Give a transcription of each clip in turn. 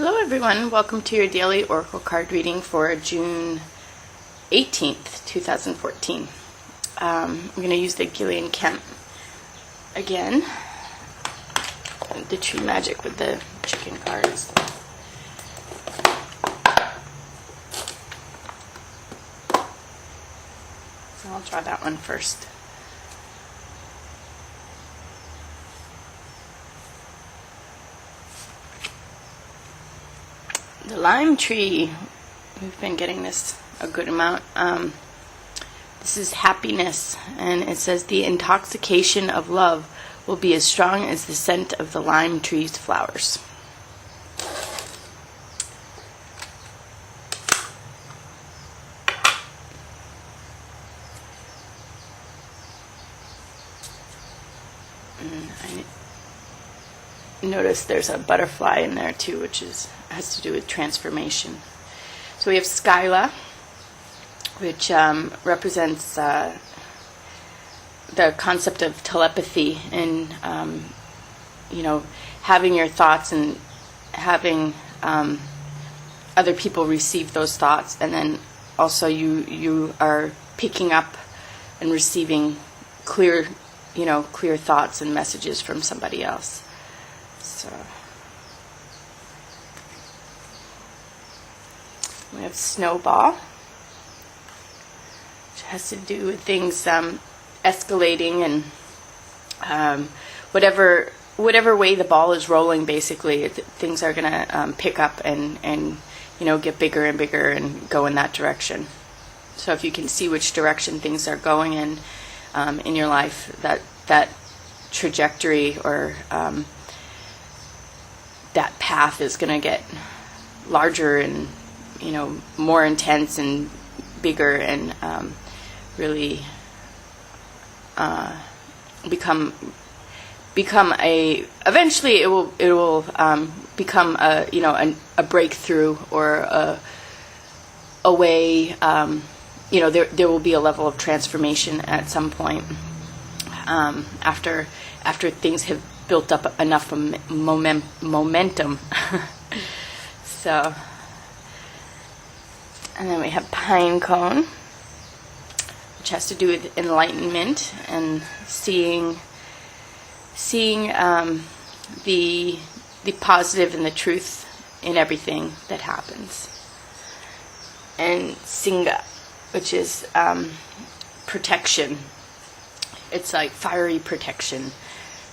Hello everyone, welcome to your daily Oracle card reading for June 18th, 2014. I'm going to use the Gillian Kemp again, the Tree Magic with the chicken cards. So I'll draw that one first. The lime tree, we've been getting this a good amount. This is happiness, and it says the intoxication of love will be as strong as the scent of the lime tree's flowers. I notice there's a butterfly in there too, which has to do with transformation. So we have Skyla, which represents the concept of telepathy and having your thoughts and having other people receive those thoughts, and then also you are picking up and receiving clear thoughts and messages from somebody else. So we have Snowball, which has to do with things escalating and whatever way the ball is rolling. Basically, things are going to pick up and get bigger and bigger and go in that direction. So if you can see which direction things are going in your life, that trajectory or that path is going to get larger and more intense and bigger and really become eventually it will become a breakthrough or a way. There will be a level of transformation at some point after things have built up enough momentum. So, and then we have Pine Cone, which has to do with enlightenment and seeing the positive and the truth in everything that happens. And Singa, which is protection. It's like fiery protection.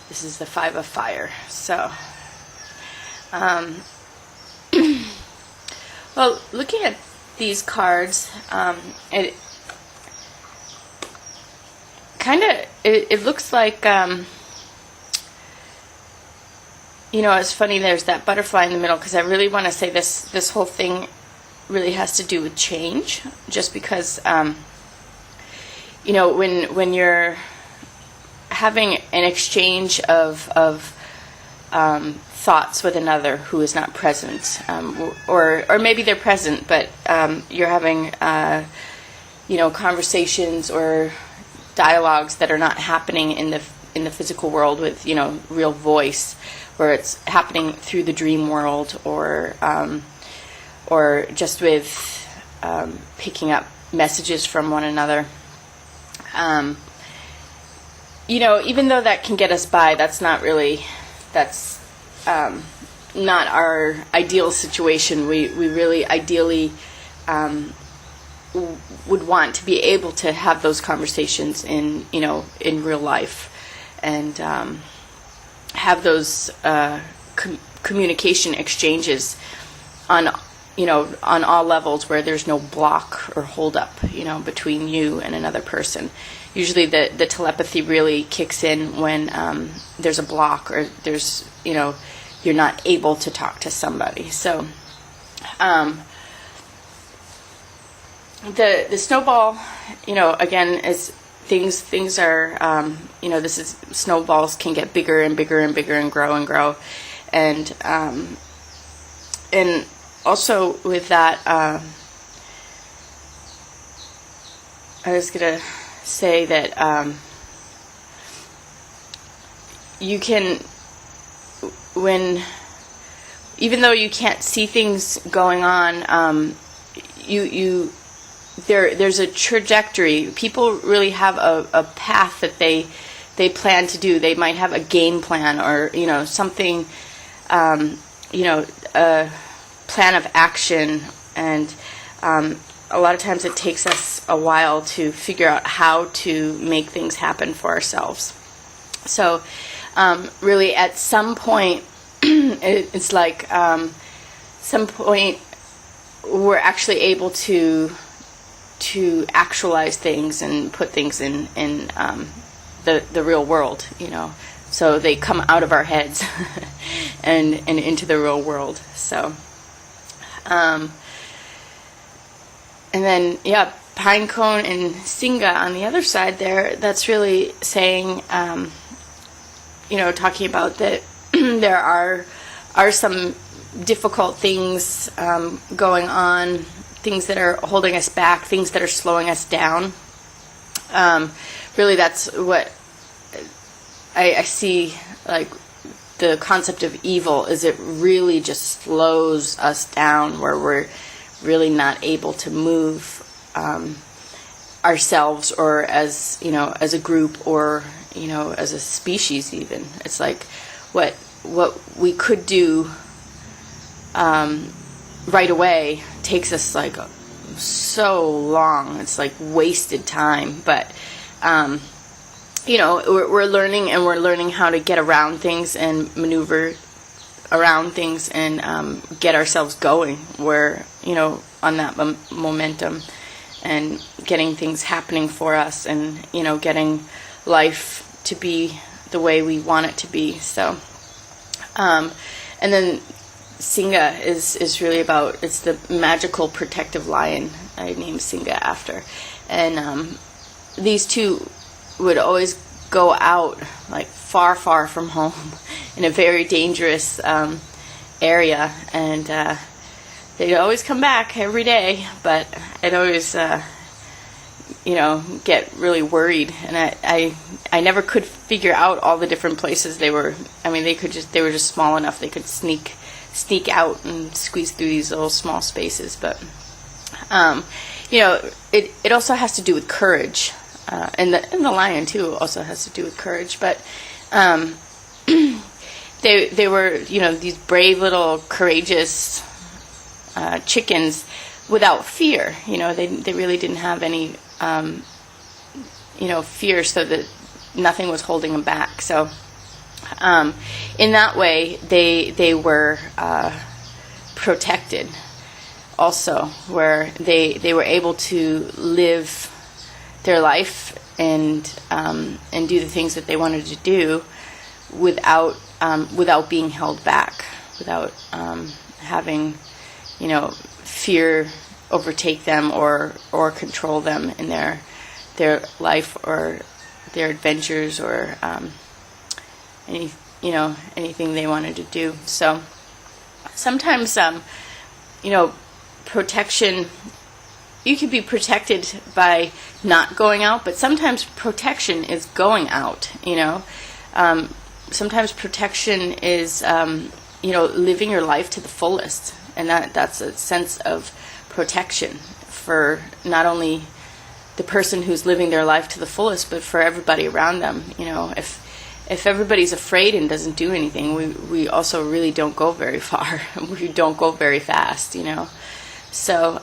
This is the 5 of fire. So, well, looking at these cards, it looks like, it's funny there's that butterfly in the middle, because I really want to say this whole thing really has to do with change, just because, when you're having an exchange of thoughts with another who is not present, or maybe they're present, but you're having conversations or dialogues that are not happening in the physical world with real voice, where it's happening through the dream world, or just with picking up messages from one another. Even though that can get us by, that's not our ideal situation. We really ideally would want to be able to have those conversations in real life, and have those communication exchanges on all levels, where there's no block or hold up between you and another person. Usually the telepathy really kicks in when there's a block, or there's you're not able to talk to somebody. So the snowball, again, is things are this is snowballs can get bigger and bigger and bigger and grow, and also with that, I was gonna say that you can, when even though you can't see things going on, there's a trajectory. People really have a path that they plan to do. They might have a game plan, or something, a plan of action, and a lot of times it takes us a while to figure out how to make things happen for ourselves. So really at some point it's like some point we're actually able to actualize things and put things in the real world, so they come out of our heads and into the real world. So and then Pinecone and Singa on the other side there, that's really saying talking about that there are some difficult things going on, things that are holding us back, things that are slowing us down. Really, that's what I see, like the concept of evil is it really just slows us down, where we're really not able to move ourselves, or as a group, or as a species even. It's like what we could do right away takes us like so long. It's like wasted time. But we're learning, and we're learning how to get around things and maneuver around things and get ourselves going. We're on that momentum, and getting things happening for us, and getting life to be the way we want it to be. So and then Singa is really about, it's the magical protective lion I named Singa after. And these two would always go out like far from home in a very dangerous area, and they'd always come back every day, but I'd always get really worried, and I never could figure out all the different places they were. I mean, they were just small enough they could sneak out and squeeze through these little small spaces. But it also has to do with courage, and the lion too also has to do with courage. But they were these brave little courageous chickens without fear. They really didn't have any fear, so that nothing was holding them back. So in that way, they were protected also, where they were able to live their life and do the things that they wanted to do without being held back, without having fear overtake them or control them in their life or their adventures, or anything they wanted to do. So sometimes protection, you could be protected by not going out, but sometimes protection is going out. Sometimes protection is living your life to the fullest, and that's a sense of protection for not only the person who's living their life to the fullest, but for everybody around them. If everybody's afraid and doesn't do anything, we also really don't go very far. We don't go very fast. So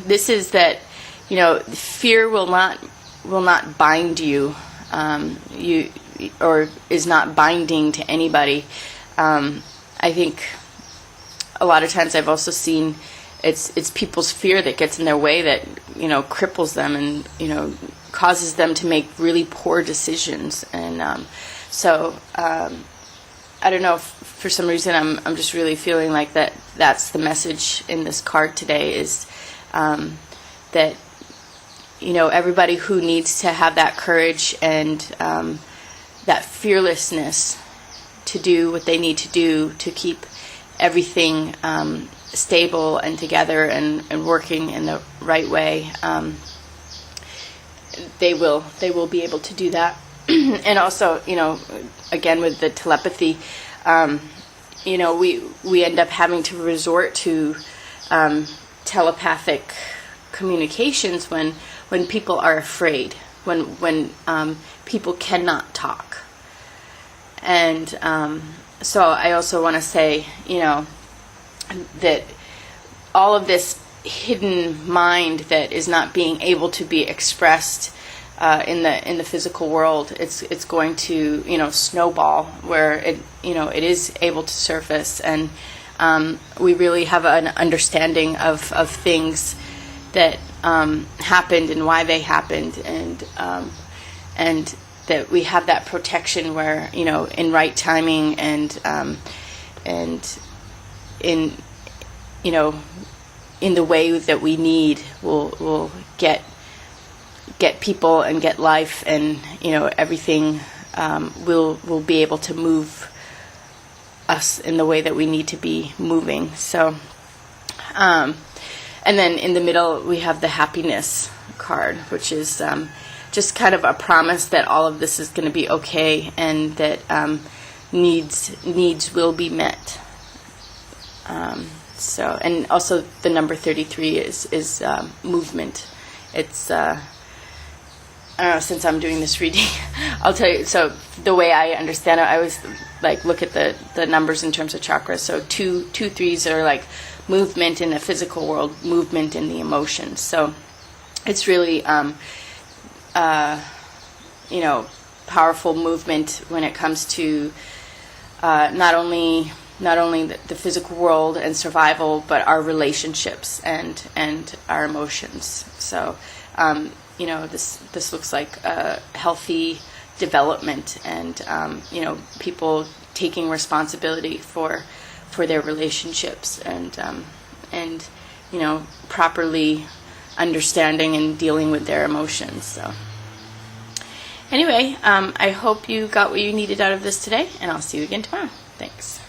this is that fear will not bind you, or is not binding to anybody. I think a lot of times I've also seen it's people's fear that gets in their way, that cripples them and causes them to make really poor decisions. And so I don't know, for some reason I'm just really feeling like that's the message in this card today, is that everybody who needs to have that courage and that fearlessness to do what they need to do to keep everything stable and together and working in the right way, they will be able to do that. And also, again, with the telepathy, we end up having to resort to telepathic communications when people are afraid, when people cannot talk. And so I also want to say, that all of this hidden mind that is not being able to be expressed in the physical world, it's going to snowball where it is able to surface, and we really have an understanding of things that happened and why they happened, and that we have that protection where in right timing and in in the way that we need, we'll get people and get life, and everything will be able to move us in the way that we need to be moving. So and then in the middle we have the happiness card, which is just kind of a promise that all of this is going to be okay, and that needs will be met. So, and also the number 33 is movement. It's I don't know, since I'm doing this reading, I'll tell you. So the way I understand it, I always look at the numbers in terms of chakras. So two threes are like movement in the physical world, movement in the emotions. So it's really powerful movement when it comes to not only the physical world and survival, but our relationships and our emotions. So this looks like a healthy development, and people taking responsibility for their relationships, and properly understanding and dealing with their emotions. So anyway, I hope you got what you needed out of this today, and I'll see you again tomorrow. Thanks.